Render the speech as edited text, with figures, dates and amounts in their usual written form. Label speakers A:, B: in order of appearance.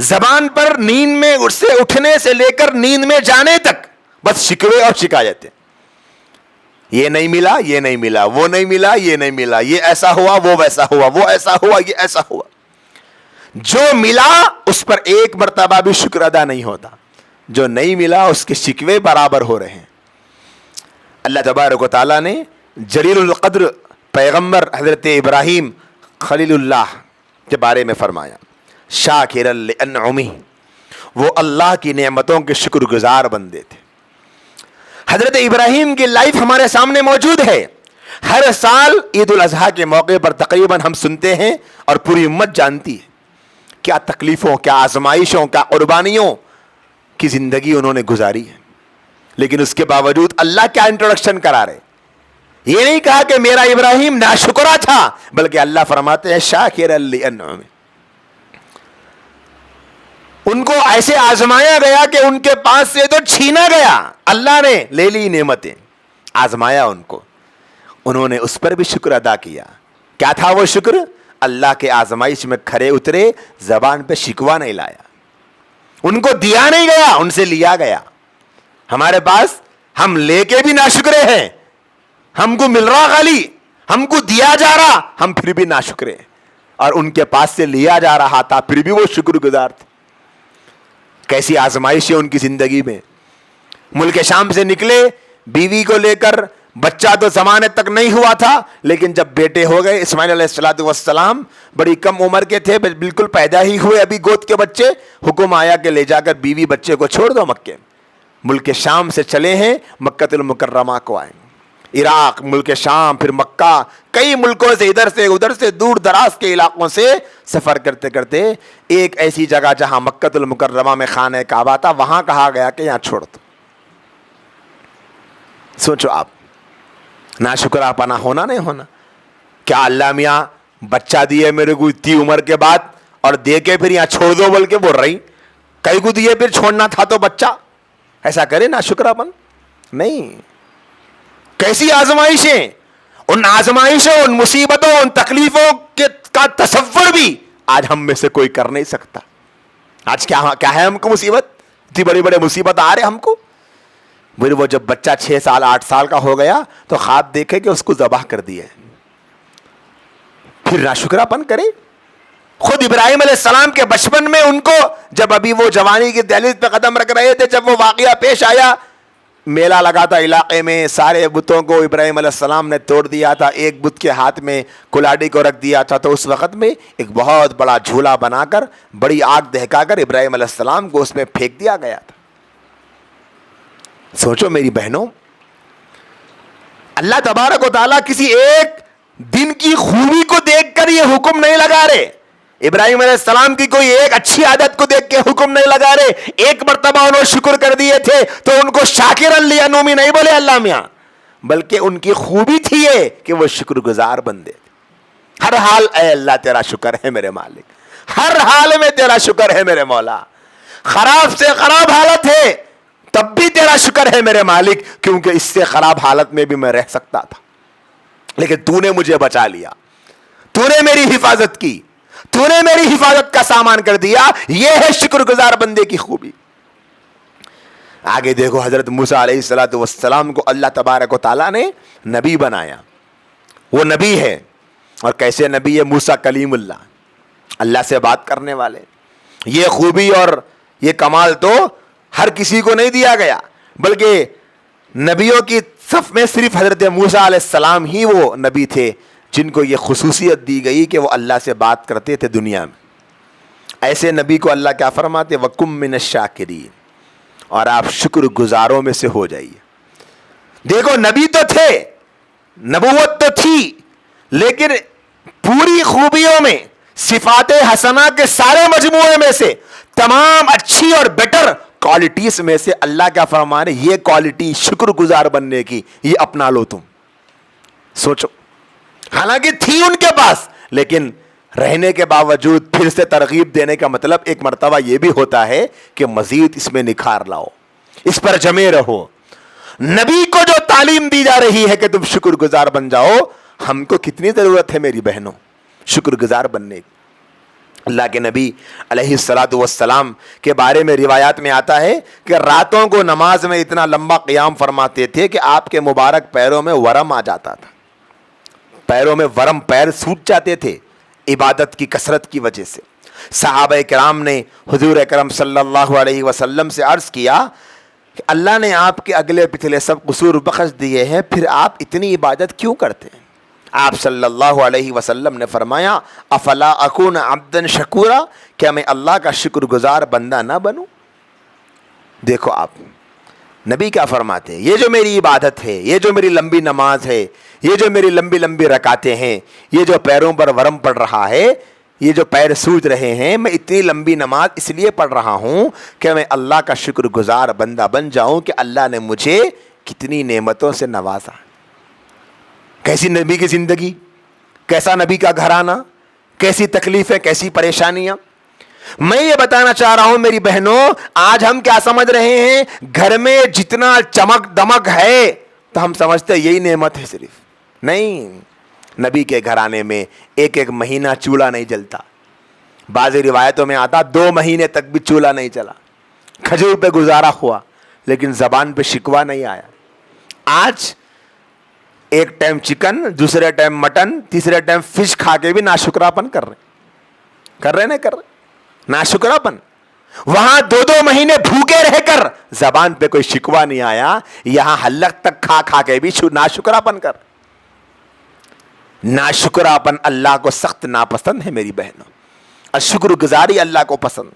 A: زبان پر نیند میں اس سے اٹھنے سے لے کر نیند میں جانے تک بس شکوے اور شکایتیں. یہ نہیں ملا، یہ نہیں ملا، وہ نہیں ملا، یہ نہیں ملا، یہ ایسا ہوا، وہ ویسا ہوا، وہ ایسا ہوا، یہ ایسا ہوا. جو ملا اس پر ایک مرتبہ بھی شکر ادا نہیں ہوتا، جو نہیں ملا اس کے شکوے برابر ہو رہے ہیں. اللہ تبارک و تعالیٰ نے جلیل القدر پیغمبر حضرت ابراہیم خلیل اللہ کے بارے میں فرمایا، شاکرا لانعمہ، وہ اللہ کی نعمتوں کے شکر گزار بندے تھے. حضرت ابراہیم کی لائف ہمارے سامنے موجود ہے. ہر سال عید الاضحیٰ کے موقع پر تقریباً ہم سنتے ہیں اور پوری امت جانتی ہے کیا تکلیفوں، کیا آزمائشوں، کیا قربانیوں کی زندگی انہوں نے گزاری ہے. لیکن اس کے باوجود اللہ کیا انٹروڈکشن کرا رہے، یہ نہیں کہا کہ میرا ابراہیم ناشکرا تھا، بلکہ اللہ فرماتے ہیں شاکرا لانعمہ. ان کو ایسے آزمایا گیا کہ ان کے پاس سے تو چھینا گیا، اللہ نے لے لی نعمتیں، آزمایا ان کو، انہوں نے اس پر بھی شکر ادا کیا. کیا تھا وہ شکر؟ اللہ کے آزمائش میں کھرے اترے، زبان پہ شکوہ نہیں لایا. ان کو دیا نہیں گیا، ان سے لیا گیا. ہمارے پاس ہم لے کے بھی ناشکرے ہیں، ہم کو مل رہا خالی، ہم کو دیا جا رہا، ہم پھر بھی ناشکرے، اور ان کے پاس سے لیا جا رہا تھا پھر بھی وہ شکر گزار تھے. کیسی آزمائشیں ان کی زندگی میں. ملک شام سے نکلے بیوی کو لے کر، بچہ تو زمانے تک نہیں ہوا تھا، لیکن جب بیٹے ہو گئے اسماعیل علیہ السلام بڑی کم عمر کے تھے، بالکل پیدا ہی ہوئے ابھی گود کے بچے، حکم آیا کہ لے جا کر بیوی بچے کو چھوڑ دو مکے. ملک شام سے چلے ہیں مکہ المکرمہ کو آئیں. عراق، ملک شام، پھر مکہ، کئی ملکوں سے ادھر سے ادھر سے دور دراز کے علاقوں سے سفر کرتے کرتے ایک ایسی جگہ جہاں مکہ المکرمہ میں خانہ کعبہ تھا، وہاں کہا گیا کہ یہاں چھوڑ دو. سوچو آپ، ناشکرا پنا ہونا نہیں ہونا. کیا اللہ میاں بچہ دیے میرے کو اتنی عمر کے بعد اور دے کے پھر یہاں چھوڑ دو بول کے بول رہی، کئی کو دیے پھر چھوڑنا تھا تو بچہ ایسا کرے ناشکرا پن نہیں. کیسی آزمائشیں، ان آزمائشوں، ان مصیبتوں، ان تکلیفوں کا تصور بھی آج ہم میں سے کوئی کر نہیں سکتا. آج کیا ہے ہم کو مصیبت، اتنی بڑی بڑی مصیبت آ رہے ہم کو. پھر وہ جب بچہ 6 سال 8 سال کا ہو گیا تو خواب دیکھے کہ اس کو ذبح کر دیا، پھر ناشکرا پن کرے. خود ابراہیم علیہ السلام کے بچپن میں ان کو جب ابھی وہ جوانی کی دہلیز پہ قدم رکھ رہے تھے، جب وہ واقعہ پیش آیا، میلہ لگا تھا علاقے میں، سارے بتوں کو ابراہیم علیہ السلام نے توڑ دیا تھا، ایک بت کے ہاتھ میں کلاڑی کو رکھ دیا تھا. تو اس وقت میں ایک بہت بڑا جھولا بنا کر بڑی آگ دہکا کر ابراہیم علیہ السلام کو اس میں پھینک دیا گیا تھا. سوچو میری بہنوں، اللہ تبارک و تعالیٰ کسی ایک دن کی خوبی کو دیکھ کر یہ حکم نہیں لگا رہے، ابراہیم علیہ السلام کی کوئی ایک اچھی عادت کو دیکھ کے حکم نہیں لگا رہے. ایک مرتبہ انہوں شکر کر دیے تھے تو ان کو شاکرا لانعمہ نہیں بولے اللہ میاں، بلکہ ان کی خوبی تھی یہ کہ وہ شکر گزار بندے. ہر حال اے اللہ تیرا شکر ہے میرے مالک، ہر حال میں تیرا شکر ہے میرے مولا. خراب سے خراب حالت ہے تب بھی تیرا شکر ہے میرے مالک، کیونکہ اس سے خراب حالت میں بھی میں رہ سکتا تھا، لیکن تو نے مجھے بچا لیا، تو نے میری حفاظت کی، تو نے میری حفاظت کا سامان کر دیا. یہ ہے شکر گزار بندے کی خوبی. آگے دیکھو، حضرت موسیٰ علیہ السلام کو اللہ تبارک و تعالیٰ نے نبی بنایا. وہ نبی ہے، اور کیسے نبی ہے؟ موسیٰ کلیم اللہ، اللہ سے بات کرنے والے. یہ خوبی اور یہ کمال تو ہر کسی کو نہیں دیا گیا، بلکہ نبیوں کی صف میں صرف حضرت موسیٰ علیہ السلام ہی وہ نبی تھے جن کو یہ خصوصیت دی گئی کہ وہ اللہ سے بات کرتے تھے دنیا میں. ایسے نبی کو اللہ کیا فرماتے؟ وَكُم مِّنَ الشَّاكِرِينَ، اور آپ شکر گزاروں میں سے ہو جائیے. دیکھو نبی تو تھے، نبوت تو تھی، لیکن پوری خوبیوں میں، صفات حسنہ کے سارے مجموعے میں سے تمام اچھی اور بیٹر کوالٹیز میں سے اللہ کیا فرما رہے؟ یہ کوالٹی شکر گزار بننے کی، یہ اپنا لو تم. سوچو، حالانکہ تھی ان کے پاس، لیکن رہنے کے باوجود پھر سے ترغیب دینے کا مطلب ایک مرتبہ یہ بھی ہوتا ہے کہ مزید اس میں نکھار لاؤ، اس پر جمے رہو. نبی کو جو تعلیم دی جا رہی ہے کہ تم شکر گزار بن جاؤ، ہم کو کتنی ضرورت ہے میری بہنوں شکر گزار بننے کی. اللہ کے نبی علیہ الصلاۃ والسلام کے بارے میں روایات میں آتا ہے کہ راتوں کو نماز میں اتنا لمبا قیام فرماتے تھے کہ آپ کے مبارک پیروں میں ورم آ جاتا تھا، پیروں میں ورم، پیر سوٹ جاتے تھے عبادت کی کثرت کی وجہ سے۔ صحابہ کرام نے حضور اکرم صلی اللہ علیہ وسلم سے عرض کیا کہ اللہ نے آپ کے اگلے پچھلے سب قصور بخش دیے ہیں، پھر آپ اتنی عبادت کیوں کرتے ہیں؟ آپ صلی اللہ علیہ وسلم نے فرمایا افلا اکون عبدا شکورا، کیا میں اللہ کا شکر گزار بندہ نہ بنوں؟ دیکھو آپ نبی کیا فرماتے ہیں، یہ جو میری عبادت ہے، یہ جو میری لمبی نماز ہے، یہ جو میری لمبی لمبی رکعتیں ہیں، یہ جو پیروں پر ورم پڑ رہا ہے، یہ جو پیر سوج رہے ہیں، میں اتنی لمبی نماز اس لیے پڑھ رہا ہوں کہ میں اللہ کا شکر گزار بندہ بن جاؤں کہ اللہ نے مجھے کتنی نعمتوں سے نوازا۔ کیسی نبی کی زندگی، کیسا نبی کا گھرانہ، کیسی تکلیفیں، کیسی پریشانیاں۔ میں یہ بتانا چاہ رہا ہوں میری بہنوں، آج ہم کیا سمجھ رہے ہیں، گھر میں جتنا چمک دمک ہے تو ہم سمجھتے یہی نعمت ہے صرف، نہیں۔ نبی کے گھرانے میں ایک ایک مہینہ چولہا نہیں جلتا، بعض روایتوں میں آتا 2 مہینے تک بھی چولہا نہیں چلا، کھجور پہ گزارا ہوا لیکن زبان پہ شکوہ نہیں آیا۔ آج ایک ٹائم چکن، دوسرے ٹائم مٹن، تیسرے ٹائم فش کھا کے بھی ناشکراپن کر رہے ناشکراپن۔ وہاں 2 مہینے بھوکے رہ کر زبان پہ کوئی شکوہ نہیں آیا، یہاں حلق تک کھا کے بھی ناشکراپن کر۔ ناشکراپن اللہ کو سخت ناپسند ہے میری بہنوں، اور شکر گزاری اللہ کو پسند۔